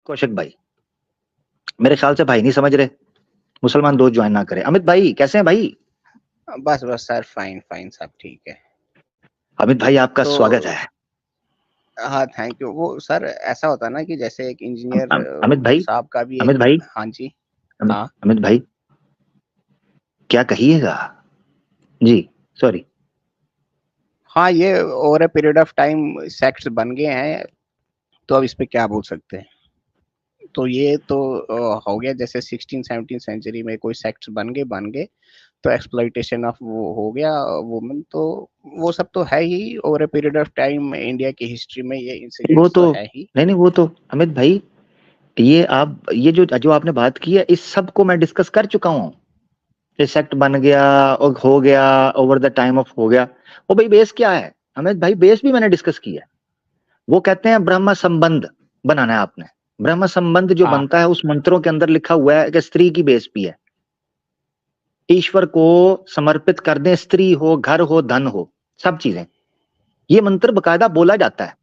कौशिक भाई, मेरे ख्याल से भाई नहीं समझ रहे, मुसलमान दोस्त ज्वाइन ना करें। अमित भाई कैसे हैं भाई? बस बस सर, फाइन फाइन, सब ठीक है। अमित भाई आपका तो स्वागत है। हाँ, थैंक यू। वो सर ऐसा होता है ना कि जैसे एक इंजीनियर अमित भाई, साहब का भी एक। अमित भाई, हाँ जी। अमित हाँ अमित भाई, क्या कहिएगा? जी, सॉरी। हाँ, ये over a period of time sects बन गए हैं, तो अब इस पे क्या बोल सकते हैं। तो ये तो हो गया, जैसे 16-17 सेंचुरी में कोई सेक्ट्स बन गए तो एक्सप्लॉइटेशन ऑफ वो हो गया वुमेन। तो वो सब तो है ही, over a period of time India की हिस्ट्री में ये वो इंसिडेंट्स तो तो है ही। नहीं, वो तो अमित भाई, ये जो जो आपने बात की है, इस सब को मैं डिस्कस कर चुका हूँ। ये सेक्ट बन गया और हो गया, ओवर द टाइम ऑफ हो गया। वो भाई बेस क्या है अमित भाई? बेस भी मैंने डिस्कस किया है। वो कहते हैं ब्रह्म संबंध बनाना है आपने। ब्रह्म संबंध जो हाँ बनता है उस मंत्रों के अंदर लिखा हुआ है कि स्त्री की बेस भी है। ईश्वर को समर्पित कर दें, स्त्री हो, घर हो, धन हो, सब चीजें। ये मंत्र बकायदा बोला जाता है।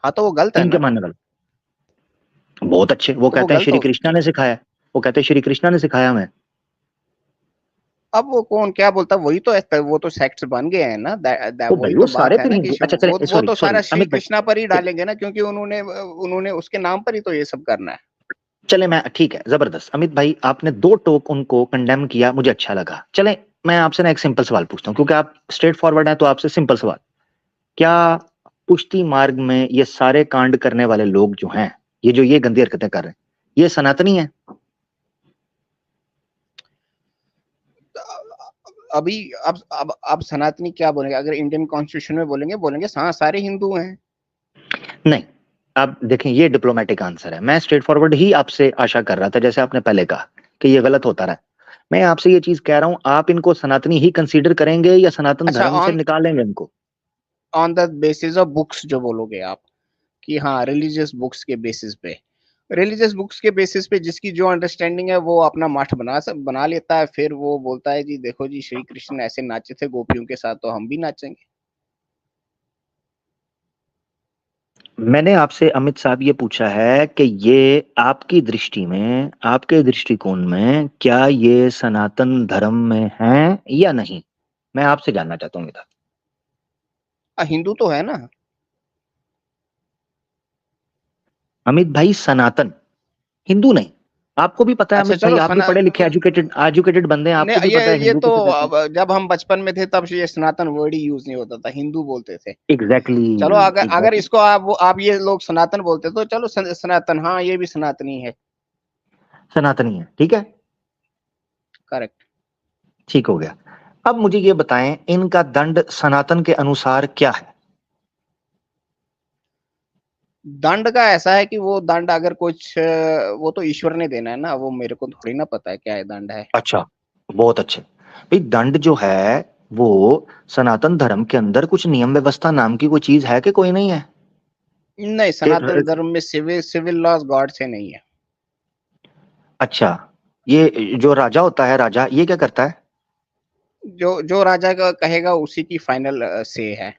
हाँ, तो वो गलत है इनके ना। मानने वाले बहुत अच्छे, वो तो वो कहते हैं गलत श्री हो कृष्णा ने सिखाया। वो कहते हैं श्री कृष्णा ने सिखाया हमें। अब वो कौन क्या बोलता है, वही तो है, वो तो सेक्ट्स बन गए हैं ना। वो भाई वही वो तो सारे बात है फिर ना कि हिंदू, अच्छा चले, वो सॉरी तो सारा सॉरी श्री अमित भाई, कृष्णा पर ही चले, डालेंगे ना, क्योंकि उन्होंने उन्होंने उसके नाम पर ही तो ये सब करना है। चले मैं ठीक है, जबरदस्त। अमित भाई आपने दो टोक उनको कंडेम किया, मुझे अच्छा लगा। चले मैं आपसे ना एक सिंपल सवाल पूछता हूँ, क्योंकि आप स्ट्रेट फॉरवर्ड हैं, तो आपसे सिंपल सवाल। क्या पुष्टि मार्ग में ये सारे कांड करने वाले लोग जो हैं, ये जो ये गंदी हरकतें कर रहे हैं, ये सनातनी है? अभी अब सनातनी क्या बोलेंगे? अगर इंडियन कॉन्स्टिट्यूशन में बोलेंगे बोलेंगे हाँ सारे हिंदू हैं। नहीं, आप देखें, ये डिप्लोमेटिक आंसर है। मैं स्ट्रेट फॉरवर्ड ही आपसे आशा कर रहा था, जैसे आपने पहले कहा कि ये गलत होता रहा। मैं आपसे ये चीज कह रहा हूं, आप इनको सनातनी ही कंसीडर करेंगे या सनातन अच्छा, धर्म से ऑन निकालेंगे इनको? On the basis of books जो बोलोगे आप, कि हाँ रिलीजियस बुक्स के बेसिस पे, रिलीजियस बुक्स के बेसिस पे जिसकी जो अंडरस्टैंडिंग है वो अपना मठ बना लेता है, फिर वो बोलता है जी देखो जी श्री कृष्ण ऐसे नाचे थे गोपियों के साथ, तो हम भी नाचेंगे। मैंने आपसे अमित साहब ये पूछा है कि ये आपकी दृष्टि में, आपके दृष्टिकोण में, क्या ये सनातन धर्म में है या नहीं? मैं आपसे जानना चाहता हूँ इधर। हिंदू तो है ना। अमित भाई सनातन, हिंदू नहीं। आपको भी पता है अच्छा अमित भाई, चलो आप भी सना पढ़े लिखे एजुकेटेड एजुकेटेड बंदे हैं, ने आपको भी पता है ये हिंदू तो किसे कहते हैं। अब जब हम बचपन में थे तब ये सनातन वर्ड ही यूज नहीं होता था, हिंदू बोलते थे। एग्जैक्टली, चलो अगर अगर एग्जैक्टली। इसको आप ये लोग सनातन बोलते तो चलो सनातन, हाँ ये भी सनातनी है। सनातनी है, ठीक है, करेक्ट। ठीक हो गया। अब मुझे ये बताएं, इनका दंड सनातन के अनुसार क्या है? दंड का ऐसा है कि वो दंड अगर कुछ वो तो ईश्वर ने देना है ना, वो मेरे को थोड़ी ना पता है क्या है दंड है। अच्छा, बहुत अच्छे। भाई दंड जो है वो सनातन धर्म के अंदर कुछ नियम व्यवस्था नाम की कोई चीज है कि कोई नहीं है? नहीं, कि सनातन धर्म में सिविल लॉज गॉड से नहीं है। अच्छा, ये जो राजा होता है, राजा ये क्या करता है? जो जो राजा का कहेगा उसी की फाइनल से है।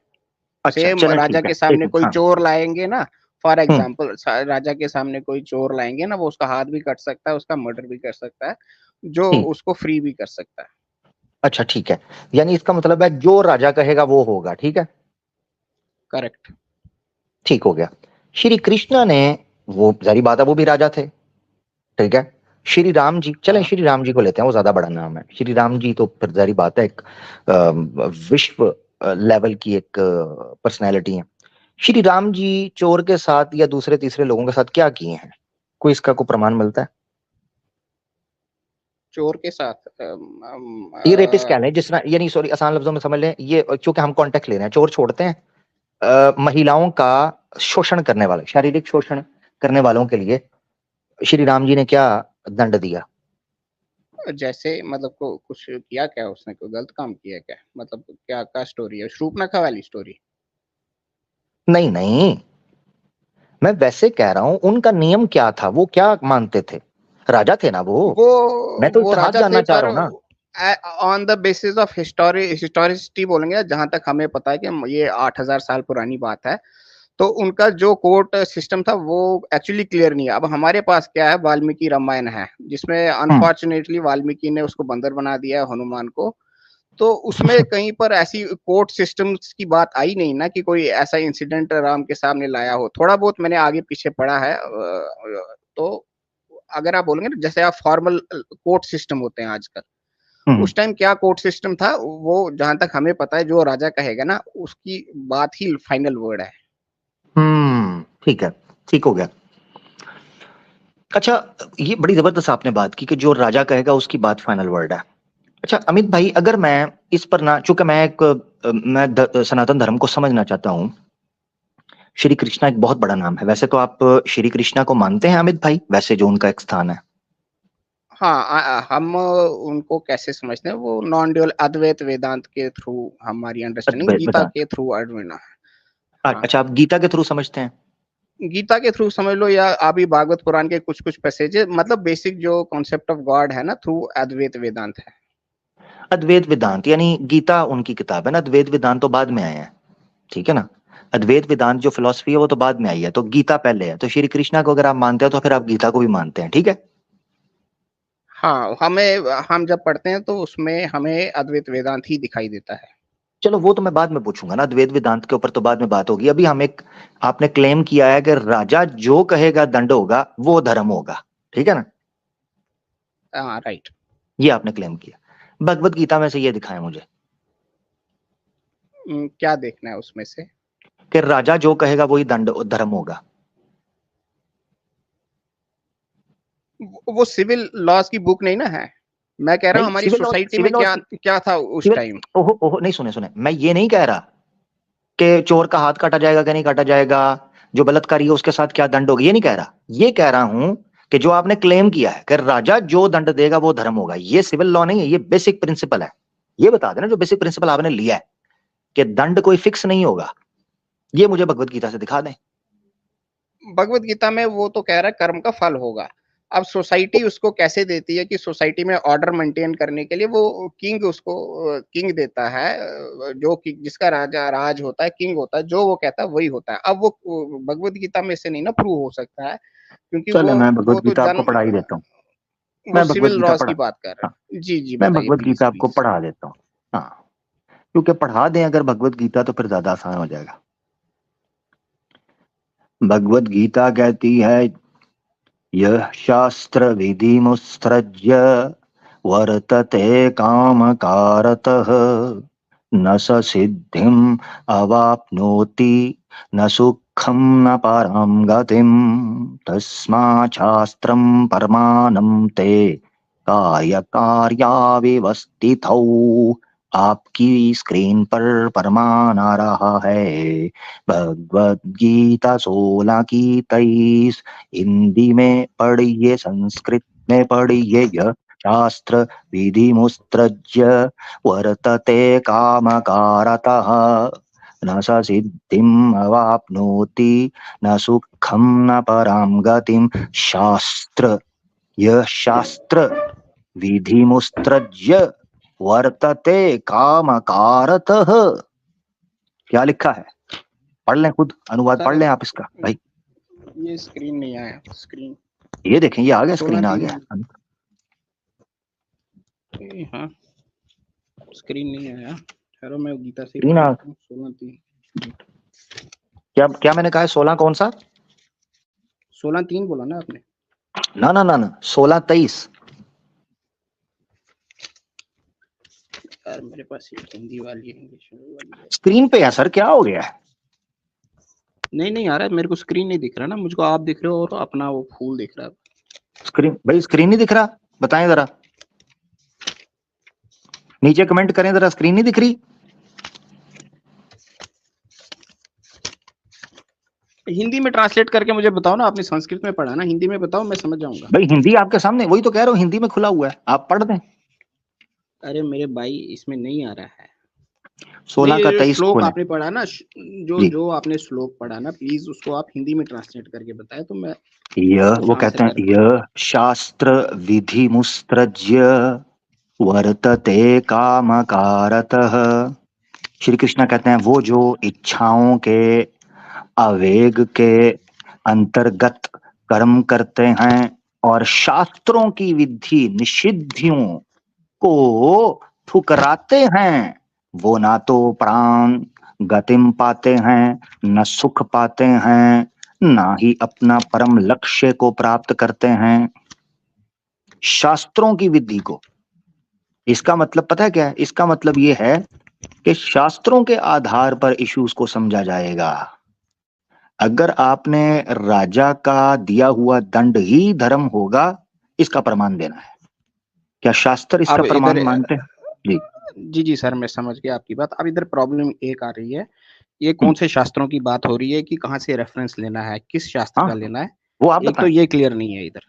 अच्छा सेम चलें, राजा ठीक है, के एक सामने मिनट, कोई हाँ। चोर लाएंगे ना, फॉर हम्म। एग्जाम्पल राजा के सामने कोई चोर लाएंगे ना, वो उसका हाथ भी कट सकता है, उसका मर्डर भी कर सकता है, जो ठीक, उसको फ्री भी कर सकता है। अच्छा ठीक है। यानी इसका मतलब है जो राजा कहेगा वो होगा, ठीक है, करेक्ट। ठीक हो गया। श्री कृष्णा ने, वो जारी बात है वो भी राजा थे, ठीक है। श्री राम जी, चलें हाँ श्री राम जी को लेते हैं, वो ज्यादा बड़ा नाम है। श्री राम जी तो फिर जारी बात है एक विश्व लेवल की एक पर्सनैलिटी है। श्री राम जी चोर के साथ या दूसरे तीसरे लोगों के साथ क्या किए हैं? कोई इसका कोई प्रमाण मिलता है? चोर के साथ ये रेपिस्ट कह लें, जिस यानी सॉरी आसान लफ्जों में समझ लें, ये क्योंकि हम कॉन्टेक्ट ले रहे हैं, चोर छोड़ते हैं, महिलाओं का शोषण करने वाले, शारीरिक शोषण करने वालों के लिए श्री राम जी ने क्या दंड दिया? जैसे मतलब को कुछ किया क्या उसने, कोई गलत काम किया क्या, मतलब क्या स्टोरी है, शूर्पणखा वाली स्टोरी? नहीं नहीं, मैं वैसे कह रहा हूं उनका नियम क्या था, वो क्या मानते थे? राजा थे ना वो। वो मैं तो वो इतिहास राजा थे, जानना चाह पर रहा हूँ ना। On the basis of historicity बोलेंगे, जहां तक हमें पता है कि ये 8,000 साल पुरानी बात है। तो उनका जो कोर्ट सिस्टम था वो एक्चुअली क्लियर नहीं है। अब हमारे पास क्या है, वाल्मीकि रामायण है, जिसमें अनफॉर्चुनेटली वाल्मीकि ने उसको बंदर बना दिया है हनुमान को। तो उसमें कहीं पर ऐसी कोर्ट सिस्टम्स की बात आई नहीं ना कि कोई ऐसा इंसिडेंट राम के सामने लाया हो। थोड़ा बहुत मैंने आगे पीछे पढ़ा है। तो अगर आप बोलेंगे ना, जैसे आप फॉर्मल कोर्ट सिस्टम होते हैं आजकल, उस टाइम क्या कोर्ट सिस्टम था, वो जहां तक हमें पता है, जो राजा कहेगा ना उसकी बात ही फाइनल वर्ड है। ठीक है, ठीक हो गया। अच्छा, ये बड़ी जबरदस्त आपने बात की कि जो राजा कहेगा उसकी बात फाइनल वर्ड है। अच्छा अमित भाई, अगर मैं इस पर ना, चूंकि मैं सनातन धर्म को समझना चाहता हूँ, श्री कृष्णा एक बहुत बड़ा नाम है। वैसे तो आप श्री कृष्णा को मानते हैं अमित भाई, वैसे जो उनका एक स्थान है? हाँ, हम उनको कैसे समझते हैं, वो नॉन ड्यूअल अद्वैत वेदांत के थ्रू हमारी अंडरस्टैंडिंग, गीता वेदांत। के थ्रू अर्जुन। हाँ, अच्छा, आप गीता के थ्रू समझते हैं? गीता के थ्रू समझ लो, या अभी भागवत पुराण के कुछ कुछ पैसेज, मतलब बेसिक जो कॉन्सेप्ट ऑफ गॉड है ना, थ्रू अद्वैत वेदांत है। अद्वैत वेदांत यानी गीता उनकी किताब है ना, अद्वैत वेदांत तो बाद में आए हैं, ठीक है ना। अद्वैत वेदांत जो फिलॉसफी है वो तो बाद में आई है, तो गीता पहले है। तो श्री कृष्णा को अगर आप मानते हो तो फिर आप गीता को भी मानते हैं, ठीक है। हाँ, हम जब पढ़ते हैं तो उसमें हमें अद्वैत वेदांत ही दिखाई देता है। चलो वो तो मैं बाद में पूछूंगा ना, अद्वैत वेदांत के ऊपर तो बाद में बात होगी। अभी हम एक, आपने क्लेम किया है कि राजा जो कहेगा दंड होगा, वो धर्म होगा, ठीक है ना। हाँ, राइट। ये आपने क्लेम किया। भगवत गीता में से ये दिखाएं मुझे क्या देखना है उसमें से? कि राजा जो कहेगा वही दंड धर्म होगा। वो सिविल लॉज की बुक नहीं ना है। मैं कह रहा हूँ नहीं, हमारी सोसाइटी में क्या क्या था उस टाइम। ओहो ओहो, नहीं, सुने सुने, मैं ये नहीं कह रहा कि चोर का हाथ काटा जाएगा कि नहीं काटा जाएगा, जो बलात्कारी है उसके साथ क्या दंड होगा, ये नहीं कह रहा। ये कह रहा हूं कि जो आपने क्लेम किया है कि राजा जो दंड देगा वो धर्म होगा, ये सिविल लॉ नहीं है, ये बेसिक प्रिंसिपल है। ये बता देना जो बेसिक प्रिंसिपल आपने लिया है कि दंड कोई फिक्स नहीं होगा, ये मुझे भगवत गीता से दिखा दें। भगवत गीता में वो तो कह रहा है कर्म का फल होगा। अब सोसाइटी उसको कैसे देती है कि सोसाइटी में ऑर्डर मेंटेन करने के लिए वो किंग उसको किंग देता है, जो कि जिसका राजा राज होता है, किंग होता है, जो वो कहता है वही होता है। अब वो भगवत गीता में से नहीं ना प्रूव हो सकता है, क्योंकि चले, मैं वो भगवत तो गीता आपको जन्म, पढ़ा ही देता हूँ। वो मैं भगवत सिविल गीता लॉज पढ़ा, की बात कर हाँ, रहे हैं। जी जी, मैं बताइए भगवत प्लीज गीता आपको प्लीज। पढ़ा देता हूँ। हाँ, क्योंकि पढ़ा दें अगर भगवत गीता तो फिर ज्यादा आसान हो जाएगा। भगवत गीता कहती है, यह शास्त्र विधि मुत्सृज्य वर्तते कामकारतः न स सिद्धिम् अवाप्नोति न सुखं न परां गतिम् तस्मात् शास्त्रं परमानं ते कार्यकार्याविवस्थितौ। आपकी स्क्रीन पर परमान आ रहा है, भगवद गीता 16 की 23। हिंदी में पढ़िए, संस्कृत में पढ़िए। यह शास्त्र विधि मुत्सृज्य वर्तते कामकारतः न स सिद्धिम् अवाप्नोति न सुखं न परां गतिम्। शास्त्र, यह शास्त्र विधि मुत्सृज्य वर्तते कामकारतः। क्या लिखा है? पढ़ लें, खुद अनुवाद पढ़ सर लें आप इसका भाई। ये स्क्रीन नहीं आया, स्क्रीन ये देखें, ये आ गया, स्क्रीन आ 16:3 गया। हाँ, स्क्रीन नहीं आया। ठहरो मैं गीता से स्क्रीन पढ़ आ, लेता हूँ। 16:3 क्या क्या मैंने कहा है? 16 कौन सा? 16:3 बोला ना आपने? ना ना ना ना, 16:23। यार मेरे पास ये हिंदी वाली है, इंग्लिश वाली है। स्क्रीन पे है सर, क्या हो गया है? नहीं आ रहा है मेरे को, स्क्रीन नहीं दिख रहा ना मुझको। आप दिख रहे हो और अपना वो फूल दिख रहा है। स्क्रीन भाई, स्क्रीन नहीं दिख रहा? बताएं जरा, नीचे कमेंट करें जरा, स्क्रीन नहीं दिख रही? हिंदी में ट्रांसलेट करके मुझे बताओ ना। आपने संस्कृत में पढ़ा ना, हिंदी में बताओ, मैं समझ जाऊंगा। भाई हिंदी आपके सामने, वही तो कह रहा हूँ, हिंदी में खुला हुआ है, आप पढ़ दें। अरे मेरे भाई, इसमें नहीं आ रहा है। 16 नहीं, का जो 23 श्लोक खोलें आपने पढ़ा ना, जो जी। जो आपने श्लोक पढ़ा ना, प्लीज उसको आप हिंदी में ट्रांसलेट करके बताएं तो मैं यह, वो कहते आंसर हैं, कर पाऊँ। यह शास्त्र विधि मुत्सृज्य वर्तते कामकारतः। श्री कृष्ण कहते हैं वो जो इच्छाओं के आवेग के अंतर्गत कर्म करते हैं और शास्त्रों की विधि निषिद्धियों को ठुकराते हैं, वो ना तो प्राण गतिम पाते हैं, न सुख पाते हैं, ना ही अपना परम लक्ष्य को प्राप्त करते हैं। शास्त्रों की विधि को, इसका मतलब पता है क्या है? इसका मतलब ये है कि शास्त्रों के आधार पर इश्यूज को समझा जाएगा। अगर आपने राजा का दिया हुआ दंड ही धर्म होगा, इसका प्रमाण देना है। क्या शास्त्र इसका अब प्रमाण इधर मानते हैं? जी जी सर, मैं समझ गया आपकी बात। अब इधर प्रॉब्लम एक आ रही है, ये हम्म, कौन से शास्त्रों की बात हो रही है कि कहाँ से रेफरेंस लेना है, किस शास्त्र का हाँ लेना है, वो आप एक तो बताएं, ये क्लियर नहीं है इधर।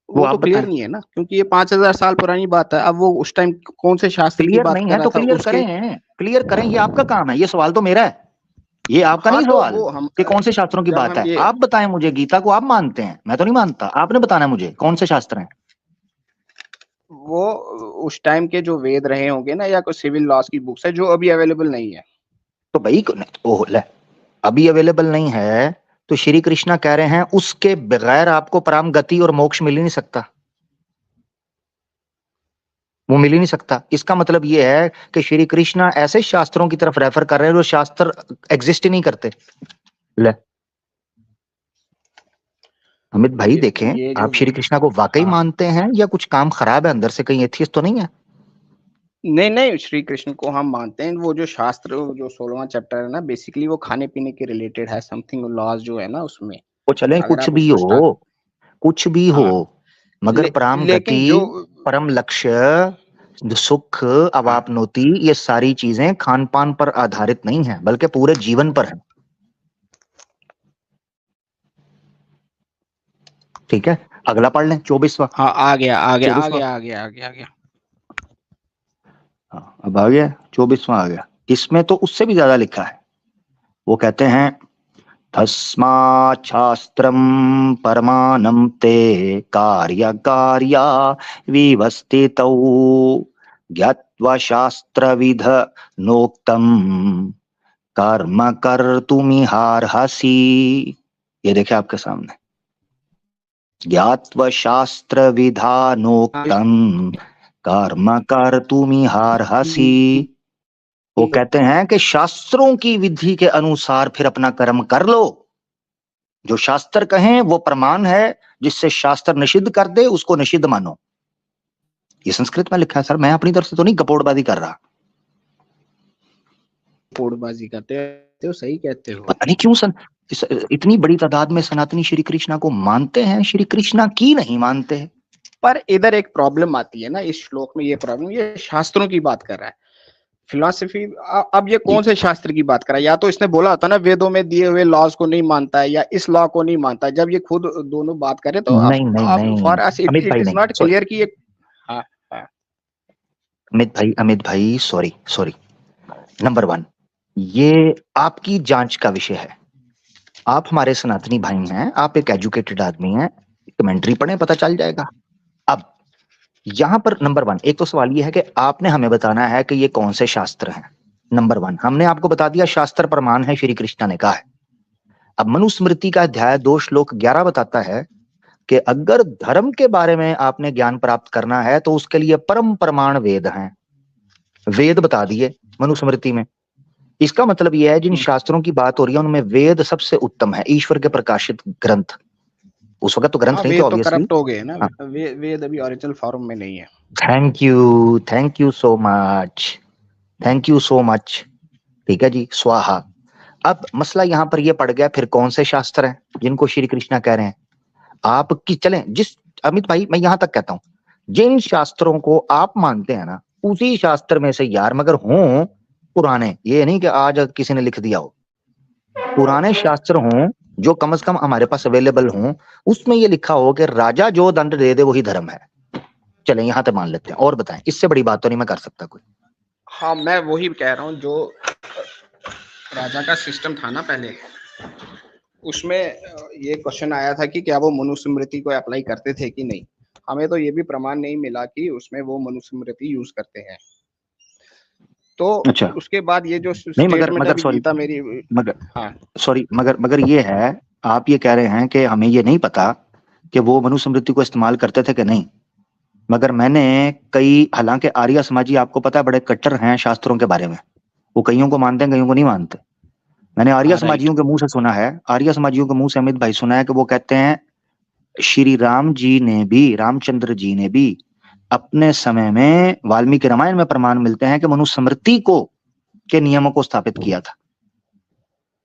वो वो आप तो क्लियर बताएं। नहीं है ना, क्योंकि ये 5000 साल पुरानी बात है। अब वो उस टाइम कौन से शास्त्र की क्लियर बात नहीं कर है रहा तो था क्लियर उसके। करें, क्लियर करें, ये आपका काम है, ये सवाल तो मेरा है, ये आपका हाँ नहीं तो सवाल वो हम कि कौन से शास्त्रों की जब बात हम है। ये आप बताएं मुझे, गीता को आप मानते हैं, मैं तो नहीं मानता, आपने बताना है मुझे कौन से शास्त्र हैं। वो उस टाइम के जो वेद रहे होंगे ना, या कोई सिविल लॉस की बुक्स है जो अभी अवेलेबल नहीं है। तो भाई ओह ले, अभी अवेलेबल नहीं है तो श्री कृष्णा कह रहे हैं उसके बगैर आपको परम गति और मोक्ष मिल ही नहीं सकता, वो मिल ही नहीं सकता। इसका मतलब ये है कि श्री कृष्णा ऐसे शास्त्रों की तरफ रेफर कर रहे हैं जो शास्त्र एग्जिस्ट ही नहीं करते। ले अमित भाई देखें, ये जो आप श्री कृष्णा को वाकई हाँ, मानते हैं या कुछ काम खराब है अंदर से, कहीं एथियस्ट तो नहीं है? नहीं नहीं, श्री कृष्ण को हम मानते हैं। वो जो शास्त्र, जो 16वां चैप्टर है ना, बेसिकली वो खाने पीने के रिलेटेड है, समथिंग लॉज जो है ना उसमें। वो चले अगर कुछ आप भी उसको हो, स्टार्ट कुछ भी हो, हाँ मगर परम लेकिन जो गति, परम लक्ष्य, सुख, हाँ अवापनोति, ये सारी चीजें खान पान पर आधारित नहीं है बल्कि पूरे जीवन पर है। ठीक है, अगला पढ़ लें, 24वां। हाँ, आ गया आ गया आ 24वां, गया आ गया आ गया आ गया। हाँ अब आ गया, 24वां आ गया। इसमें तो उससे भी ज्यादा लिखा है। वो कहते हैं तस्मात् शास्त्रम परमानं ते कार्य कार्या विवस्थितौ ज्ञात्वा शास्त्रविध नोक्तम कर्म कर्तुमिहार्हसि। ये देखे आपके सामने, ज्ञात्वा शास्त्र विधानोक्तम कर्म कर्तुमिहार्हसि। वो कहते हैं कि शास्त्रों की विधि के अनुसार फिर अपना कर्म कर लो। जो शास्त्र कहें वो प्रमाण है, जिससे शास्त्र निषिद्ध कर दे उसको निषिद्ध मानो। ये संस्कृत में लिखा है सर, मैं अपनी तरफ से तो नहीं गपोड़बाजी कर रहा। पोड़बाजी करते हो, सही कहते हो। पता नहीं क्यों इतनी बड़ी तादाद में सनातनी श्री कृष्णा को मानते हैं, श्री कृष्णा की नहीं मानते हैं। पर इधर एक प्रॉब्लम आती है ना इस श्लोक में, ये प्रॉब्लम, ये शास्त्रों की बात कर रहा है, फिलोसफी। अब ये जी कौन से शास्त्र की बात कर रहा है? या तो इसने बोला होता ना वेदों में दिए हुए लॉज को नहीं मानता है, या इस लॉ को नहीं मानता है। जब ये खुद दोनों बात करे तो नहीं नहीं अब नहीं, for us it Amit it भाई इज नहीं, नॉट सॉरी, क्लियर कि ये हाँ हाँ अमित भाई सॉरी सॉरी। नंबर वन, ये आपकी जांच का विषय है। आप हमारे सनातनी भाई हैं, आप एक एजुकेटेड आदमी हैं, कमेंट्री पढ़ें, पता चल जाएगा। अब यहां पर नंबर वन, एक तो सवाल ये है कि आपने हमें बताना है कि ये कौन से शास्त्र हैं। नंबर वन, हमने आपको बता दिया शास्त्र प्रमाण है, श्री कृष्ण ने कहा है। अब मनुस्मृति का अध्याय 2 श्लोक 11 बताता है कि अगर धर्म के बारे में आपने ज्ञान प्राप्त करना है तो उसके लिए परम प्रमाण वेद हैं। वेद बता दिए मनुस्मृति में। इसका मतलब यह है जिन शास्त्रों की बात हो रही है उनमें वेद सबसे उत्तम है, ईश्वर के प्रकाशित ग्रंथ। उस वक्त तो ग्रंथ हाँ, नहीं, तो वेद तो ऑब्वियसली। करप्ट हो गए ना। हाँ, वेद अभी ओरिजिनल फॉर्म में नहीं है। Thank you so much, thank you so much. ठीक है जी, स्वाहा। अब मसला यहां पर यह पड़ गया, फिर कौन से शास्त्र हैं जिनको श्री कृष्णा कह रहे हैं? आपकी चलें जिस, अमित भाई मैं यहां तक कहता हूं, जिन शास्त्रों को आप मानते हैं ना, उसी शास्त्र में से यार, मगर हों पुराने, ये नहीं कि आज किसी ने लिख दिया हो, पुराने शास्त्र हों जो कम से कम हमारे पास अवेलेबल हों, उसमें ये लिखा हो कि राजा जो दंड दे दे वही धर्म है। चलें यहां तक मान लेते हैं, और बताएं, इससे बड़ी बात तो नहीं मैं कर सकता कोई। हाँ, मैं वही कह रहा हूँ, जो राजा का सिस्टम था ना पहले, उसमें ये क्वेश्चन आया था कि क्या वो मनुस्मृति को अप्लाई करते थे कि नहीं। हमें तो ये भी प्रमाण नहीं मिला कि उसमें वो मनुस्मृति यूज करते हैं। तो अच्छा, उसके बाद ये जो नहीं मगर स्टेटमेंट मगर अभी सॉरी गीता मेरी, मगर हाँ सॉरी मगर ये है, आप ये कह रहे हैं कि हमें ये नहीं पता कि वो मनुस्मृति को इस्तेमाल करते थे कि नहीं। मगर मैंने कई, हालांकि आर्य समाजी आपको पता है बड़े कट्टर हैं शास्त्रों के बारे में, वो कईयों को मानते हैं कईयों को नहीं मानते। मैंने आर्य हाँ राइट, समाजियों के मुंह से सुना है, आर्य समाजियों के मुंह से अमित भाई सुना है कि वो कहते हैं श्री राम जी ने भी, रामचंद्र जी ने भी अपने समय में वाल्मीकि रामायण में प्रमाण मिलते हैं कि मनुस्मृति को के नियमों को स्थापित किया था।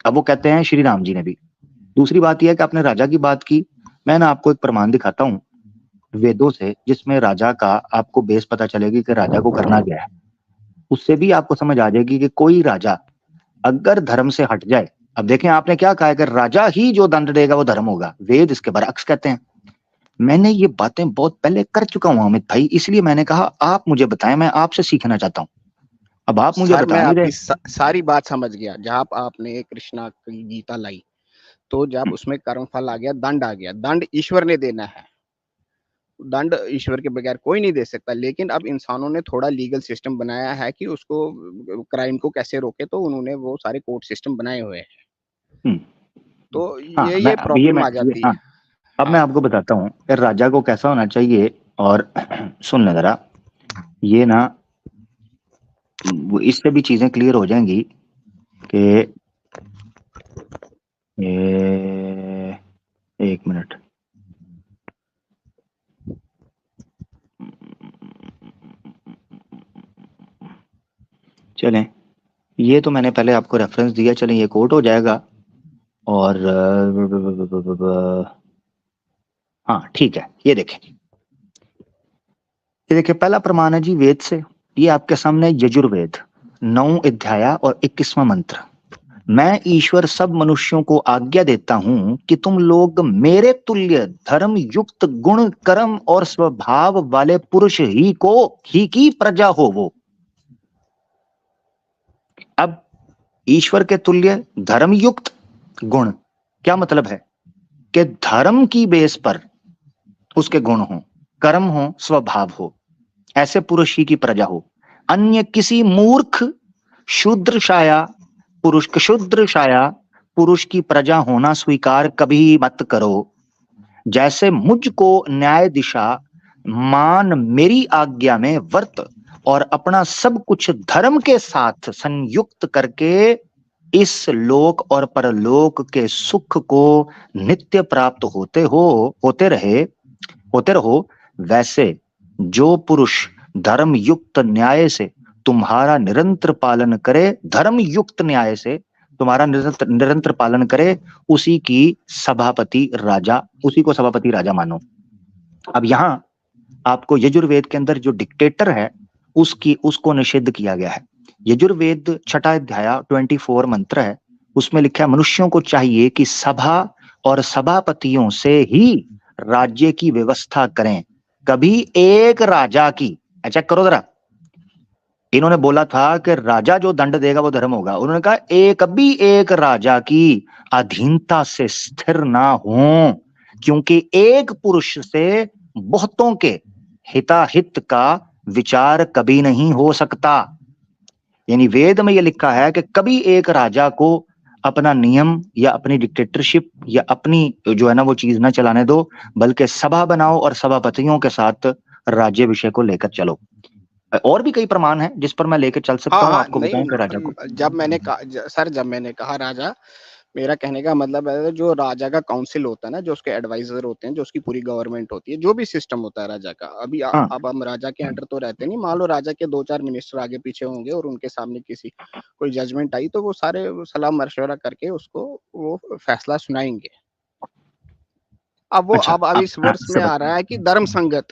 अब वो कहते हैं श्री राम जी ने भी। दूसरी बात यह है कि आपने राजा की बात की, मैं ना आपको एक प्रमाण दिखाता हूँ वेदों से, जिसमें राजा का आपको बेस पता चलेगी कि राजा को करना क्या है। उससे भी आपको समझ आ जाएगी कि कोई राजा अगर धर्म से हट जाए, अब देखें आपने क्या कहा है कि राजा ही जो दंड देगा वो धर्म होगा, वेद इसके बरअक्स कहते हैं। मैंने ये बातें बहुत पहले कर चुका हूं अमित भाई, इसलिए मैंने कहा आप मुझे बताएं, मैं आपसे सीखना चाहता हूं। अब आप मुझे सर मैं बता नहीं रहे। आपकी सारी बात समझ गया। जहाँ आपने कृष्णा की गीता लाई, तो जब उसमें कर्म फल आ गया, दंड आ गया, दंड ईश्वर ने देना है, दंड ईश्वर के बगैर कोई नहीं दे सकता। लेकिन अब इंसानों ने थोड़ा लीगल सिस्टम बनाया है कि उसको, क्राइम को कैसे रोके, तो उन्होंने वो सारे कोर्ट सिस्टम बनाए हुए हैं। हम्म, तो हाँ ये प्रॉब्लम आ जाती है। हाँ, अब मैं हाँ आपको बताता हूँ कि राजा को कैसा होना चाहिए। और सुन ले जरा, ये ना इससे भी चीजें क्लियर हो जाएंगी कि ये, एक मिनट, चलें, ये तो मैंने पहले आपको रेफरेंस दिया, चलें ये कोट हो जाएगा। और हाँ ठीक है, ये देखें, ये देखिए पहला प्रमाण है जी वेद से। ये आपके सामने यजुर्वेद 9 अध्याय और 21वां मंत्र। मैं ईश्वर सब मनुष्यों को आज्ञा देता हूं कि तुम लोग मेरे तुल्य धर्म युक्त गुण कर्म और स्वभाव वाले पुरुष ही की प्रजा हो वो। अब ईश्वर के तुल्य धर्म युक्त गुण, क्या मतलब है कि धर्म की बेस पर उसके गुण हो, कर्म हो, स्वभाव हो, ऐसे पुरुष ही की प्रजा हो। अन्य किसी मूर्ख शूद्र शाया पुरुष की प्रजा होना स्वीकार कभी मत करो। जैसे मुझको न्याय दिशा मान मेरी आज्ञा में वर्त और अपना सब कुछ धर्म के साथ संयुक्त करके इस लोक और परलोक के सुख को नित्य प्राप्त होते रहो। वैसे जो पुरुष धर्म युक्त न्याय से तुम्हारा निरंतर पालन करे, धर्म युक्त न्याय से तुम्हारा निरंतर पालन करे, उसी को सभापति राजा मानो। अब यहां आपको यजुर्वेद के अंदर जो डिक्टेटर है उसको निषिद्ध किया गया है। यजुर्वेद 6 अध्याय 24 मंत्र है, उसमें लिखा है मनुष्यों को चाहिए कि सभा और सभापतियों से ही राज्य की व्यवस्था करें, कभी एक राजा की, चेक करो जरा, इन्होंने बोला था कि राजा जो दंड देगा वो धर्म होगा, उन्होंने कहा कभी एक राजा की अधीनता से स्थिर ना हो, क्योंकि एक पुरुष से बहुतों के हिताहित का विचार कभी नहीं हो सकता। यानी वेद में यह लिखा है कि कभी एक राजा को अपना नियम या अपनी डिक्टेटरशिप या अपनी जो है ना वो चीज ना चलाने दो, बल्कि सभा बनाओ और सभापतियों के साथ राज्य विषय को लेकर चलो। और भी कई प्रमाण हैं जिस पर मैं लेकर चल सकता हाँ हूं, हाँ आपको बताऊं कि राजा को। नहीं, जब मैंने कहा राजा, मेरा कहने का मतलब है जो राजा का काउंसिल होता है ना, जो उसके एडवाइजर होते हैं, जो उसकी पूरी गवर्नमेंट होती है, जो भी सिस्टम होता है राजा का। अभी हाँ अब हम राजा के अंडर तो रहते नहीं, मान लो राजा के 2-4 मिनिस्टर आगे पीछे होंगे और उनके सामने किसी कोई जजमेंट आई, तो वो सारे सलाह मशवरा करके उसको वो फैसला सुनाएंगे। अच्छा, अब इस वर्ष में आ रहा है कि धर्म संगत।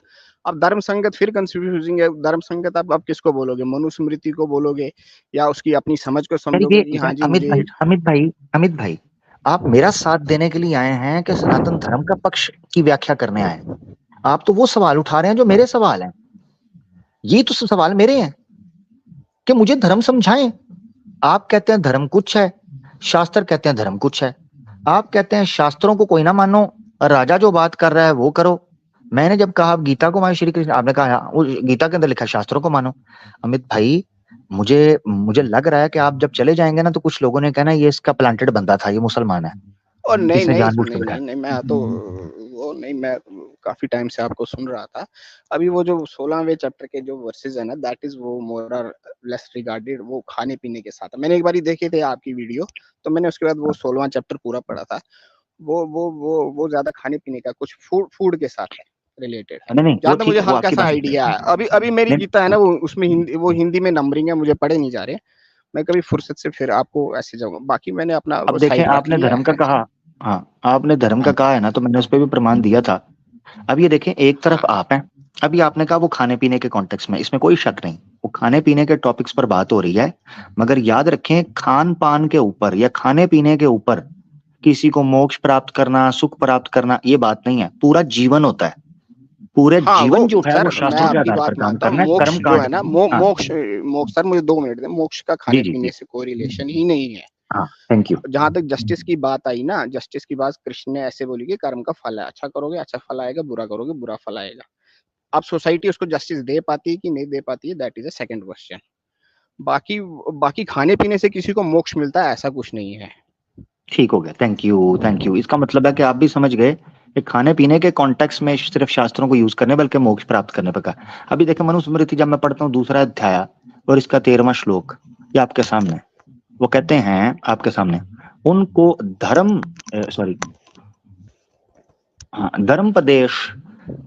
अब धर्म संगत फिर कंफ्यूजिंग है। धर्म संगत अब किसको बोलोगे? मनुस्मृति को बोलोगे या उसकी अपनी समझ को समझोगे कि हाँ जी मुझे। अमित भाई, आप मेरा साथ देने के लिए आए हैं कि सनातन धर्म का पक्ष की व्याख्या करने आए हैं? आप तो वो सवाल उठा रहे हैं जो मेरे सवाल हैं। ये तो सवाल मेरे हैं कि मुझे धर्म समझाएं। आप कहते हैं धर्म कुछ है, शास्त्र कहते हैं धर्म कुछ है। आप कहते हैं शास्त्रों को कोई ना मानो, राजा जो बात कर रहा है वो करो। मैंने जब कहा गीता को मानो श्री कृष्ण, आपने कहा वो गीता के अंदर लिखा है शास्त्रों को मानो। अमित भाई, मुझे लग रहा है कि आप जब चले जाएंगे ना तो कुछ लोगों ने कहना ये इसका प्लांटेड बंदा था, ये मुसलमान है, और नहीं इसने नहीं जानबूझ नहीं कर नहीं बैठाया। नहीं मैं तो वो नहीं, मैं काफी टाइम से आपको सुन रहा था। अभी वो जो 16वें चैप्टर के जो वर्सेस है ना, दैट इज वो मोर और लेस रिगार्डेड वो खाने पीने के साथ। मैंने एक बार देखे थे आपकी वीडियो, तो मैंने उसके बाद वो 16वां चैप्टर पूरा पढ़ा था। वो ज्यादा खाने पीने का, कुछ फूड के साथ है रिलेटेड है, नहीं नहीं, वो जहां तक ठीक मुझे है, वो हल्का आपकी सा बात आइडिया है। अभी अभी मेरी नहीं, गीता है ना, वो उसमें हिंदी में नंबरिंग है, मुझे पढ़े नहीं जा रहे। मैं कभी फुर्सत से फिर आपको ऐसे जाऊंगा, बाकी मैंने अपना अब वो देखें साइड रख आपने लिया धर्म का है। कहा, हाँ आपने धर्म का हाँ कहा है ना, तो मैंने उस पर भी प्रमाण दिया था। अब ये देखें, एक तरफ हाँ आप हैं, अभी आपने कहा वो खाने पीने के कॉन्टेक्स्ट में, इसमें कोई शक नहीं, वो खाने पीने के टॉपिक्स पर बात हो रही है। मगर याद रखें, खान पान के ऊपर या खाने पीने के ऊपर किसी को मोक्ष प्राप्त करना, सुख प्राप्त करना, ये बात नहीं है। पूरा जीवन होता है, पूरे हाँ, वो जीवन जो है वो सर मैं शास्त्रों के आपकी आधार पर बात काम मानता हूँ। करना है, मोक्ष कर्म जो कांड। है ना, हाँ मोक्ष मोक्ष सर मुझे 2 मिनट दें। मोक्ष का जी खाने जी पीने जी, से कोई रिलेशन ही नहीं है। हाँ थैंक यू। जहां तक जस्टिस की बात आई ना, जस्टिस की बात कृष्ण ने ऐसे बोली कि कर्म का फल है, अच्छा करोगे अच्छा फल आएगा, बुरा करोगे बुरा फल आएगा। अब सोसाइटी उसको जस्टिस दे पाती है कि नहीं दे पाती है, that is a second question. बाकी बाकी खाने पीने से किसी को मोक्ष मिलता है ऐसा कुछ नहीं है। ठीक हो गया, थैंक यू थैंक यू। इसका मतलब है कि आप भी समझ गए कि खाने पीने के कॉन्टेक्स्ट में सिर्फ शास्त्रों को यूज करने बल्कि मोक्ष प्राप्त करने पर कहा। अभी देखिए मनुस्मृति जब मैं पढ़ता हूँ 2 अध्याय और इसका 13वां श्लोक, ये आपके सामने, वो कहते हैं आपके सामने, उनको धर्म सॉरी हाँ धर्मपदेश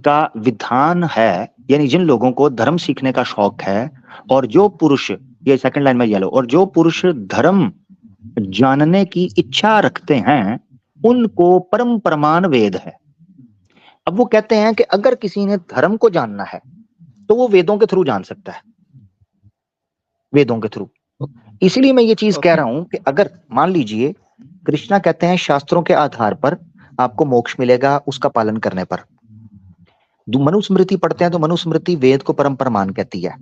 का विधान है, यानी जिन लोगों को धर्म सीखने का शौक है, और जो पुरुष, ये सेकंड लाइन में ये लो, और जो पुरुष धर्म जानने की इच्छा रखते हैं उनको परम प्रमाण वेद है। अब वो कहते हैं कि अगर किसी ने धर्म को जानना है तो वो वेदों के थ्रू जान सकता है, वेदों के थ्रू। इसलिए मैं ये चीज कह रहा हूं कि अगर मान लीजिए कृष्णा कहते हैं शास्त्रों के आधार पर आपको मोक्ष मिलेगा उसका पालन करने पर, मनुस्मृति पढ़ते हैं तो मनुस्मृति वेद को परम प्रमाण कहती है।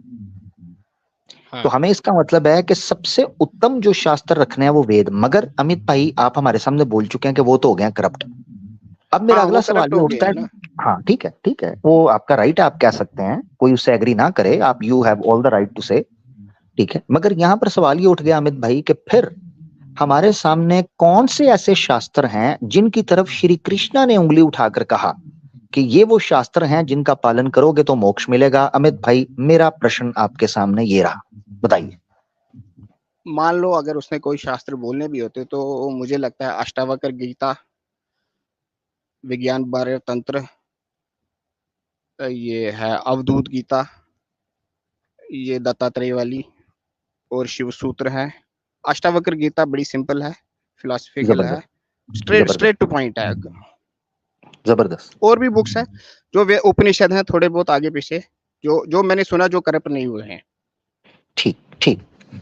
हाँ तो हमें इसका मतलब है कि सबसे उत्तम जो शास्त्र रखने हैं वो वेद। मगर अमित भाई आप हमारे सामने बोल चुके हैं कि वो तो हो गए करप्ट। अब मेरा हाँ, अगला वो सवाल करप्ट ये हो उठता गया है, ना। हाँ ठीक है, वो आपका राइट है, आप कह सकते हैं, कोई उससे एग्री ना करे, आप you have all the right to say, ठीक है। मगर यहां पर सवाल ये उठ गया अमित भाई कि फिर हमारे सामने कौन से ऐसे शास्त्र हैं जिनकी तरफ श्री कृष्णा ने उंगली उठाकर कहा कि ये वो शास्त्र हैं जिनका पालन करोगे तो मोक्ष मिलेगा। अमित भाई मेरा प्रश्न आपके सामने ये रहा, बताइए। मान लो अगर उसने कोई शास्त्र बोलने भी होते तो मुझे लगता है अष्टावक्र गीता, विज्ञान बारह तंत्र, ये है अवधूत गीता, ये दत्तात्रेय वाली, और शिव सूत्र है। अष्टावक्र गीता बड़ी सिंपल है, फिलोसफिकल है, जबरदस्त स्ट्रेट टू जबरदस्त पॉइंट है। जबरदस्त। और भी बुक्स हैं जो वे उपनिषद हैं, थोड़े बहुत आगे पीछे, जो जो मैंने सुना जो करप्ट नहीं हुए हैं। ठीक ठीक,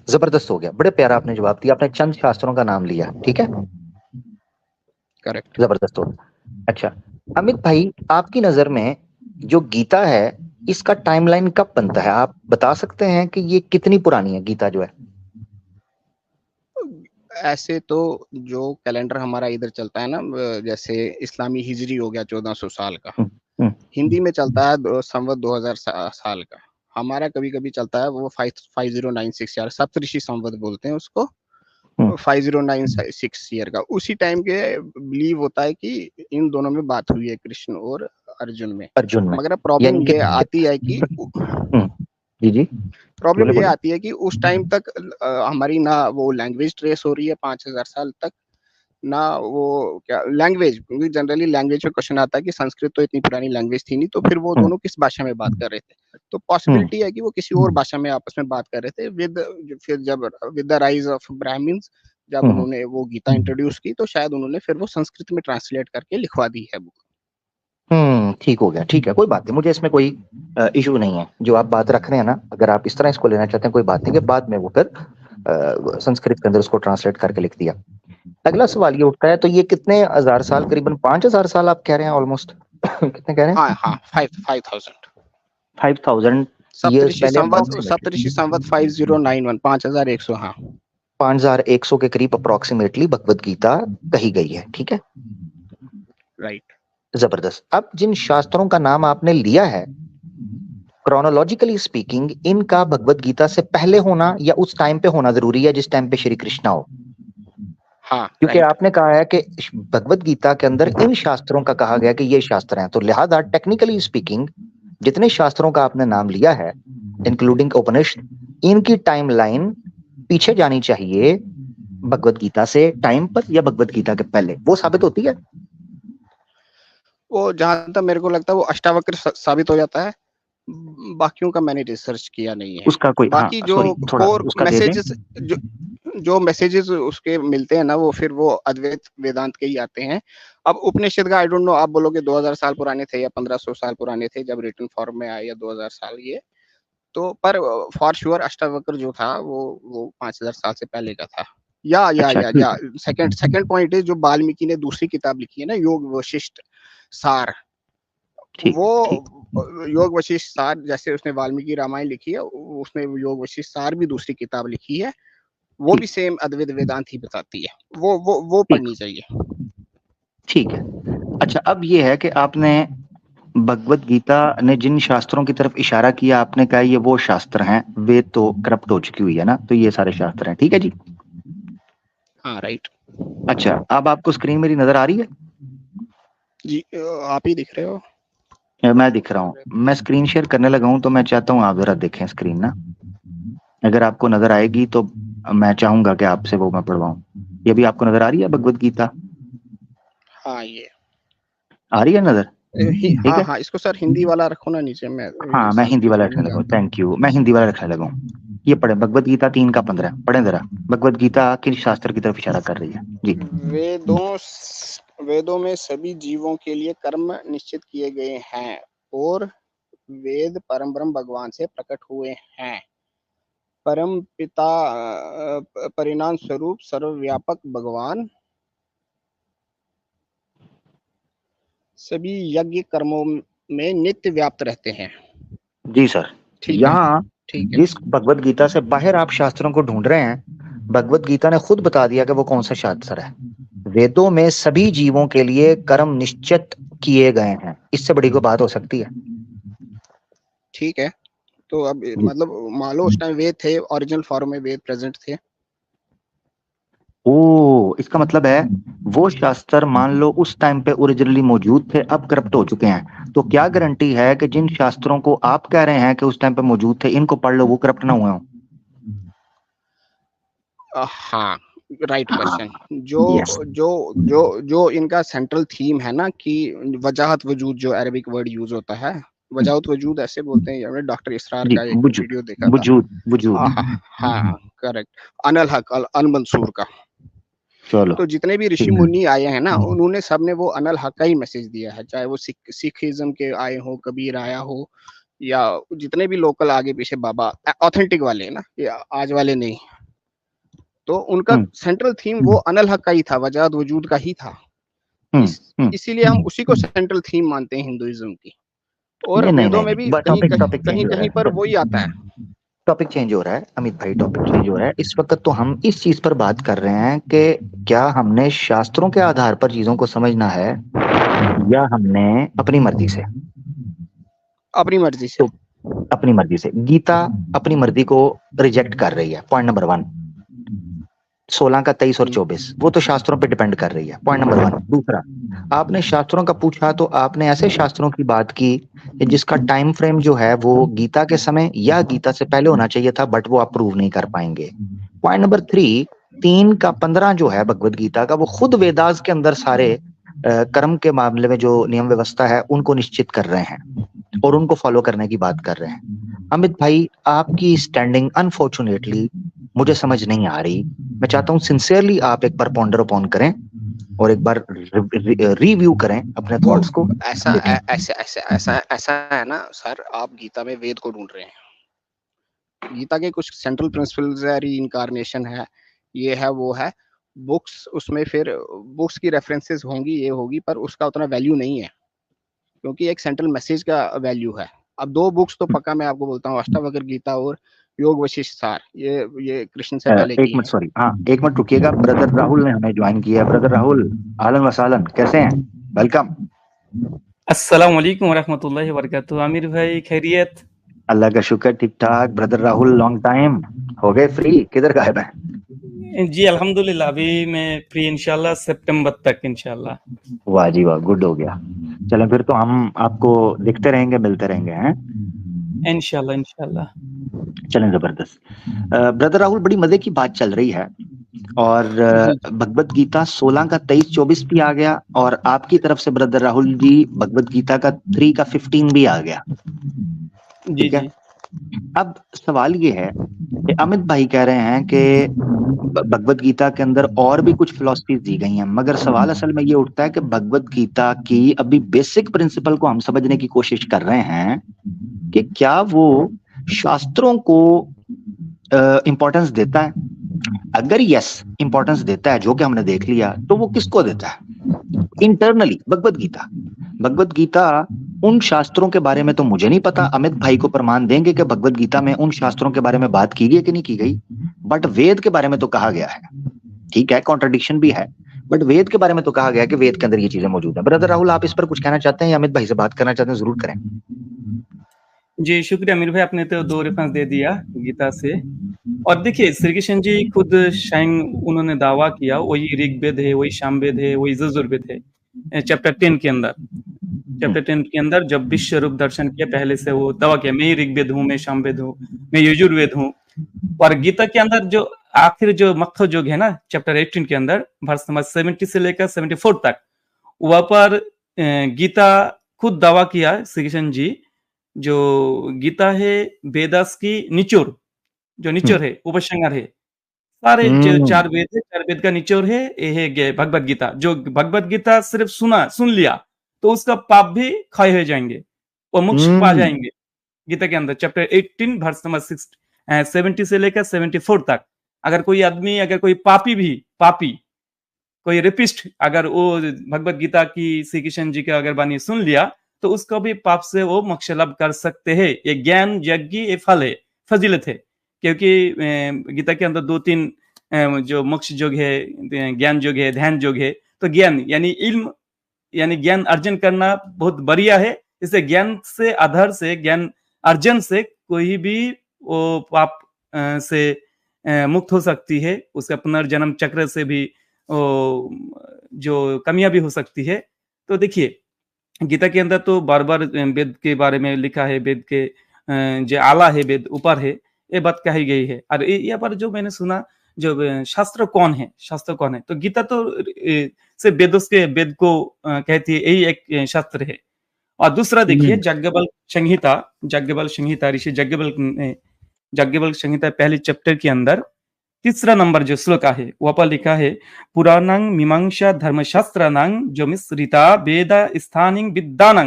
जबरदस्त हो गया, बड़े प्यारा आपने जवाब दिया, आपने चंद शास्त्रों का नाम लिया, ठीक है, करेक्ट। जबरदस्त हो गया। अच्छा अमित भाई, आपकी नजर में जो गीता है इसका टाइमलाइन कब बनता है, आप बता सकते हैं कि ये कितनी पुरानी है गीता जो है? ऐसे तो जो कैलेंडर हमारा इधर चलता है ना, जैसे इस्लामी हिजरी हो गया 1400 साल का, हिंदी में चलता है संवत 2000 साल का। हमारा कभी कभी चलता है वो 5096 यार, सप्तऋषि संवत बोलते हैं उसको, 5096 ईयर का। उसी टाइम के बिलीव होता है कि इन दोनों में बात हुई है, कृष्ण और अर्जुन में। अर्जुन में, मगर प्रॉब्लम यानी कि ये आती है कि जी जी प्रॉब्लम बोले ये बोले। आती है कि उस टाइम तक हमारी ना वो लैंग्वेज ट्रेस हो रही है 5000 साल तक, ना वो क्या लैंग्वेज, क्योंकि जनरली लैंग्वेज में क्वेश्चन आता है कि संस्कृत तो इतनी पुरानी लैंग्वेज थी नहीं, तो फिर वो दोनों किस भाषा में बात कर रहे थे। तो पॉसिबिलिटी है कि वो किसी और भाषा में आपस में बात कर रहे थे। फिर जब with the rise of Brahmans, जब उन्होंने वो गीता इंट्रोड्यूस की, तो शायद उन्होंने फिर वो संस्कृत में ट्रांसलेट करके लिखवा दी है बुक। ठीक हो गया, ठीक है, कोई बात नहीं, मुझे इसमें कोई इशू नहीं है, जो आप बात रख रहे हैं ना, अगर आप इस तरह इसको लेना चाहते हैं कोई बात नहीं, कि बाद में वो फिर संस्कृत के अंदर उसको ट्रांसलेट करके लिख दिया। अगला सवाल ये उठता है, तो ये कितने हजार साल, करीबन 5000 साल आप कह रहे हैं ऑलमोस्ट कितने कह रहे हैं? हाँ हाँ, 5000 5000 ईयर्स सप्तऋषि पहले संवत, अप्रोक्सीमेटली 5091, 5100। हाँ 5100 के करीब अप्रोक्सीमेटली भगवत गीता कही गई है, ठीक है, राइट। जबरदस्त। अब जिन शास्त्रों का नाम आपने लिया है क्रोनोलॉजिकली स्पीकिंग इनका भगवत गीता से पहले होना या उस टाइम पे होना जरूरी है जिस टाइम पे श्री कृष्णा हो? हाँ, क्योंकि राइट। आपने कहा है कि भगवत गीता के अंदर इन शास्त्रों का कहा गया कि ये शास्त्र हैं, तो लिहाजा टेक्निकली स्पीकिंग जितने शास्त्रों का आपने नाम लिया है इंक्लूडिंग उपनिषद, इनकी टाइमलाइन पीछे जानी चाहिए भगवत गीता से टाइम पर या भगवत गीता के पहले, वो साबित होती है? वो जहां तक मेरे को लगता है वो अष्टावक्र साबित हो जाता है। बाकियों का मैंने रिसर्च किया नहीं है। उसका कोई बाकी जो थोड़ा कोर उसका दे दें। मैसेजेस जो मैसेजेस उसके मिलते हैं ना, वो फिर वो अद्वैत वेदांत के ही आते हैं। अब उपनिषद का आई डोंट नो, आप बोलोगे 2000 साल पुराने थे या 1500 साल पुराने थे जब रिटन फॉर्म में आए, या 2000 साल, ये तो पर फॉर श्योर अष्टावक्र जो था वो 5000 साल से पहले का था। या सेकंड पॉइंट है, जो वाल्मीकि ने दूसरी किताब लिखी है ना, योग वशिष्ठ सार, वो योग वशिष्ठ सार, जैसे उसने वाल्मीकि रामायण लिखी है, उसने योग वशिष्ठ सार भी दूसरी किताब लिखी है, वो भी सेम अद्वैत वेदांत ही बताती है। वो पढ़नी चाहिए। ठीक है। अच्छा, अब ये है कि आपने भगवत गीता ने जिन शास्त्रों की तरफ इशारा किया, आपने कहा ये वो शास्त्र हैं, वेद तो करप्ट हो चुकी हुई है ना, तो ये सारे शास्त्र हैं, ठीक है जी? हाँ, राइट। अच्छा, अब आपको स्क्रीन मेरी नजर आ रही है? जी, आप ही दिख रहे हो। मैं दिख रहा हूँ। मैं स्क्रीन शेयर करने लगा हूँ, तो मैं चाहता हूँ आप जरा देखें स्क्रीन ना। अगर आपको नजर आएगी तो मैं चाहूंगा कि आपसे वो मैं पढ़वाऊं। ये भी आपको नजर आ रही है भगवत गीता? हाँ, ये आ रही है नजर? ठीक हाँ है। हाँ, इसको सर हिंदी वाला रखो ना नीचे, मैं हाँ, मैं हिंदी वाला रखने नहीं लगा हूँ, आता। थैंक यू, मैं हिंदी वाला रखने लगा हूँ। ये पढ़े भगवत गीता 3:15, पढ़े जरा। भगवत गीता किन शास्त्र की तरफ इशारा कर रही है जी? वेदों में सभी जीवों के लिए कर्म निश्चित किए गए हैं, और वेद परम ब्रह्म भगवान से प्रकट हुए हैं। परम पिता परिणाम स्वरूप सर्वव्यापक भगवान सभी यज्ञ कर्मों में नित्य व्याप्त रहते हैं। जी सर। ठीक है, यहाँ ठीक है। जिस भगवत गीता से बाहर आप शास्त्रों को ढूंढ रहे हैं, भगवत गीता ने खुद बता दिया कि वो कौन सा शास्त्र है। वेदों में सभी जीवों के लिए कर्म निश्चित किए गए हैं, इससे बड़ी कोई बात हो सकती है? ठीक है, तो अब जी। मतलब मान लो उस टाइम वेद थे, ओरिजिनल फॉर्म में वेद प्रेजेंट थे। ओ, इसका मतलब है वो शास्त्र मान लो उस टाइम पे ओरिजिनली मौजूद थे, अब करप्ट हो चुके हैं, तो क्या गारंटी है कि जिन शास्त्रों को आप कह रहे हैं कि उस टाइम पे मौजूद थे, इनको पढ़ लो, वो करप्ट ना हुए हो? हाँ, राइट हाँ, क्वेश्चन। जो यस। जो जो जो इनका सेंट्रल थीम है ना, कि वजाहत वजूद, जो अरबिक वर्ड यूज होता है, वजाहत वजूद ऐसे बोलते हैं। हमने डॉक्टर इसरार जी, का एक वजूद, वीडियो देखा था। वजूद, वजूद। हाँ, करेक्ट। अनल हक अल मंसूर का। चलो, तो जितने भी ऋषि ठीक है। मुनि आए हैं ना, उन्होंने सबने वो अनल हक का ही मैसेज दिया है, चाहे वो सिखिज्म के आए हो, कबीर आया हो, या जितने भी लोकल आगे पीछे बाबा ऑथेंटिक वाले हैं ना, ये आज वाले नहीं। तो उनका सेंट्रल थीम वो अनल हक का ही था, वजाहत वजूद का ही था। इसीलिए हम उसी को सेंट्रल थीम मानते हैं हिंदुइज्म की। और नहीं नहीं वेदों नहीं में नहीं, भी कहीं टॉपिक कहीं टॉपिक चेंज कहीं हो रहा कहीं पर है। वही आता है। टॉपिक चेंज हो रहा है अमित भाई, टॉपिक चेंज हो रहा है इस वक्त। तो हम इस चीज पर बात कर रहे हैं कि क्या हमने शास्त्रों के आधार पर चीजों को समझना है या हमने अपनी मर्जी से? अपनी मर्जी से। तो अपनी मर्जी से गीता अपनी मर्जी को रिजेक्ट कर रही है, पॉइंट नंबर 1। 16 का 23 और 24 वो तो शास्त्रों पे डिपेंड कर रही है, पॉइंट नंबर 1। दूसरा, आपने शास्त्रों का पूछा तो आपने ऐसे शास्त्रों की बात की जिसका टाइम फ्रेम जो है वो गीता के समय या गीता से पहले होना चाहिए था, बट वो अप्रूव नहीं कर पाएंगे। पॉइंट नंबर 3, 3 का 15 जो है भगवत गीता का, वो खुद वेदास के अंदर सारे कर्म के मामले में जो नियम व्यवस्था है उनको निश्चित कर रहे हैं और उनको फॉलो करने की बात कर रहे हैं। अमित भाई, आपकी स्टैंडिंग अनफॉर्चुनेटली मुझे समझ नहीं आ रही। मैं चाहता हूं सिंसियरली आप एक बार पॉन्डर अपॉन करें और एक बार रिव्यू करें अपने थॉट्स को। ऐसा देखें। ऐसे ऐसे ऐसा ऐसा है ना सर, आप गीता में वेद को ढूंढ रहे हैं। गीता के कुछ सेंट्रल प्रिंसिपल्स है, री इनकारनेशन है, ये है वो है। बुक्स, उसमें फिर बुक्स की रेफरेंसेस होंगी, ये होगी, पर उसका उतना वैल्यू नहीं है, क्योंकि एक सेंट्रल मैसेज का वैल्यू है। अब 2 बुक्स तो पक्का मैं आपको बोलता हूँ, अष्टावक्र गीता और योग वशिष्ठ सार, ये कृष्ण से पहले एक की मिनट, है। सॉरी, हाँ एक मिनट रुकिएगा। ब्रदर राहुल ने हमें ज्वाइन किया है। ब्रदर राहुल, आलन वसालन, कैसे हैं? वेलकम। अस्सलाम वालेकुम वरहमतुल्लाहि वबरकातुहू। आमिर भाई खैरियत? अल्लाह का शुक्र, ठीक ठाक। ब्रदर राहुल, लॉन्ग टाइम, हो गए फ्री? किधर गायब है? जी अल्हम्दुलिल्लाह, अभी मैं फ्री इंशाल्लाह सितंबर तक इंशाल्लाह। वाह जी वाह, गुड हो गया। चलो फिर तो हम आपको देखते रहेंगे, मिलते रहेंगे, हैं? इंशाल्लाह इंशाल्लाह। चलें, जबरदस्त। ब्रदर राहुल, बड़ी मजे की बात चल रही है और भगवत गीता 16 का 23-24 भी आ गया और आपकी तरफ से ब्रदर राहुल जी भगवत गीता का 3 का 15 भी आ गया। जी ठीक है। जी। अब सवाल ये है कि अमित भाई कह रहे हैं कि भगवत गीता के अंदर और भी कुछ फिलॉसफीज दी गई हैं, मगर सवाल असल में ये उठता है कि भगवत गीता की अभी बेसिक प्रिंसिपल को हम समझने की कोशिश कर रहे हैं कि क्या वो शास्त्रों को इंपॉर्टेंस देता है। अगर यस इंपॉर्टेंस देता है, जो कि हमने देख लिया, तो वो किसको देता है? इंटरनली भगवत गीता उन शास्त्रों के बारे में तो मुझे नहीं पता, अमित भाई को प्रमाण देंगे कि भगवत गीता में उन शास्त्रों के बारे में बात की गई कि नहीं की गई, बट वेद के बारे में तो कहा गया है। ठीक है, कॉन्ट्रडिक्शन भी है, बट वेद के बारे में तो कहा गया है कि वेद के अंदर ये चीजें मौजूद है। ब्रदर राहुल, आप इस पर कुछ कहना चाहते हैं या अमित भाई से बात करना चाहते हैं? जरूर करें। जी शुक्रिया अमीर भाई, आपने तो 2 रेफरेंस दे दिया गीता से। और देखिए श्री कृष्ण जी खुद स्वयं उन्होंने दावा किया, वही ऋग्वेद है, वही सामवेद है, वही यजुर्वेद है। चैप्टर 10 के अंदर, चैप्टर 10 के अंदर जब विश्व रूप दर्शन किया, पहले से वो दावा किया, मैं ही ऋग्वेद हूँ, मैं सामवेद हूँ, मैं यजुर्वेद हूँ। और गीता के अंदर जो आखिर जो मक्ख योग है ना, चैप्टर 18 के अंदर वर्ष नंबर 70 से लेकर 74 तक, वहां पर गीता खुद दावा किया श्री कृष्ण जी, जो गीता है वेदास की निचोड़, जो निचोड़ है, उपसंहार है। सारे जो 4 वेद है, 4 वेद का निचोड़ है, ये है भगवत गीता। जो भगवत गीता सिर्फ सुन लिया तो उसका पाप भी क्षय हो जाएंगे, वो मोक्ष पा जाएंगे। गीता के अंदर चैप्टर 18 वर्स नंबर 70 से लेकर 74 तक, अगर कोई आदमी, अगर कोई पापी कोई रेपिस्ट, अगर वो भगवत गीता की श्री कृष्ण जी का अगर वाणी सुन लिया तो उसको भी पाप से वो मोक्ष लाभ कर सकते हैं। ये ज्ञान यज्ञ ये फल है, फजीलत है। क्योंकि गीता के अंदर 2-3 जो मोक्ष योग है, ज्ञान योग है, ध्यान योग है। तो ज्ञान यानी इल्म, यानी ज्ञान अर्जन करना बहुत बढ़िया है। इससे ज्ञान से, आधार से, ज्ञान अर्जन से कोई भी वो पाप से मुक्त हो सकती है। उसका पुनर्जन्म चक्र से भी जो कमियां भी हो सकती है। तो देखिए गीता के अंदर तो बार बार वेद के बारे में लिखा है, वेद के जो आला है, वेद ऊपर है, ये बात कही गई है। और यहाँ पर जो मैंने सुना, जो शास्त्र कौन है, तो गीता तो सिर्फ वेद को कहती है, यही एक शास्त्र है। और दूसरा देखिए जाज्ञवल्क्य संहिता, ऋषि जाज्ञवल्क्य संहिता पहले चैप्टर के अंदर 3रा नंबर जो श्लोक है वहां पर लिखा है, पुराणां मीमांसा धर्मशास्त्राणां जो मिश्रिता वेद स्थानिं विद्यानां।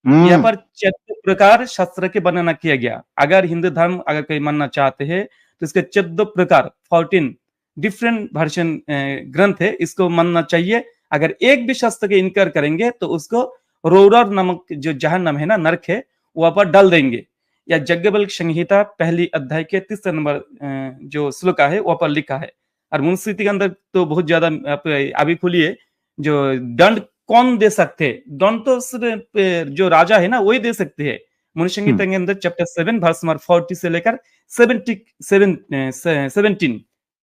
यहाँ पर 14 प्रकार शास्त्र के वर्णना किया गया। अगर हिंदू धर्म अगर कोई मानना चाहते हैं तो इसके 14 प्रकार, 14 डिफरेंट वर्जन ग्रंथ है, इसको मानना चाहिए। अगर एक भी शास्त्र के इनकार करेंगे तो उसको रोरर नामक जो जहन्नम है ना, नरक है, वहां पर डाल देंगे। या याज्ञवल्क्य संहिता पहली अध्याय के 3रा नंबर जो श्लोक है वहां पर लिखा है। और मनुस्मृति के अंदर तो बहुत ज्यादा, अभी खोलिए, जो दंड कौन दे सकते हैं, दंड तो सिर्फ जो राजा है ना वही दे सकते हैं। मनुष्य संहिता के अंदर चैप्टर 7 वर्स नंबर 40 से लेकर 17।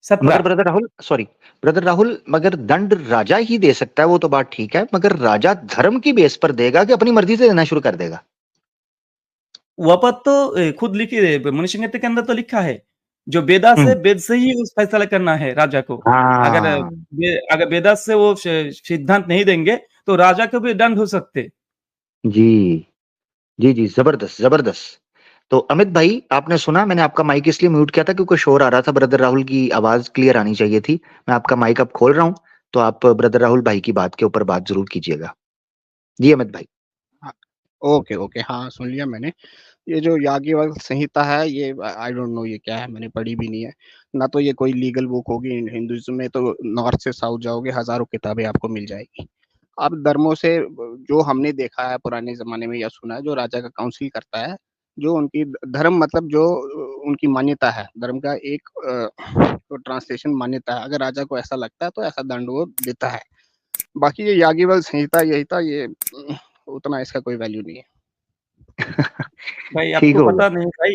मगर ब्रदर राहुल, मगर दंड राजा ही दे सकता है, वो तो बात ठीक है, मगर राजा धर्म की बेस पर देगा कि अपनी मर्जी से देना शुरू कर देगा? वहां पर तो खुद लिखी, मनुष्य संहिता के अंदर तो लिखा है, जो वेदा से, वेद से ही उस फैसला करना है राजा को। अगर अगर वेदा से वो सिद्धांत नहीं देंगे तो राजा को भी दंड हो सकते। जी जी जी, जबरदस्त जबरदस्त। तो अमित भाई, आपने सुना, मैंने आपका माइक इसलिए म्यूट किया था क्योंकि शोर आ रहा था, ब्रदर राहुल की आवाज क्लियर आनी चाहिए थी। मैं आपका माइक अब खोल रहा हूं, तो आप ब्रदर राहुल भाई की बात के ऊपर बात जरूर कीजिएगा। जी अमित भाई। ओके ओके, हाँ सुन लिया मैंने। ये जो याज्ञवल्क्य संहिता है, ये आई डोंट नो ये क्या है, मैंने पढ़ी भी नहीं है ना। तो ये कोई लीगल बुक होगी हिंदुइज्म में, तो नॉर्थ से साउथ जाओगे हजारों किताबें आपको मिल जाएगी। अब धर्मों से जो हमने देखा है पुराने जमाने में या सुना है, जो राजा का काउंसिल करता है, जो उनकी धर्म मतलब जो उनकी मान्यता है, धर्म का एक तो ट्रांसलेशन मान्यता है, अगर राजा को ऐसा लगता है तो ऐसा दंड वो देता है। बाकी ये याज्ञवल्क्य संहिता यही था, ये उतना इसका कोई वैल्यू नहीं है। भाई ठीक आपको होगा। पता नहीं भाई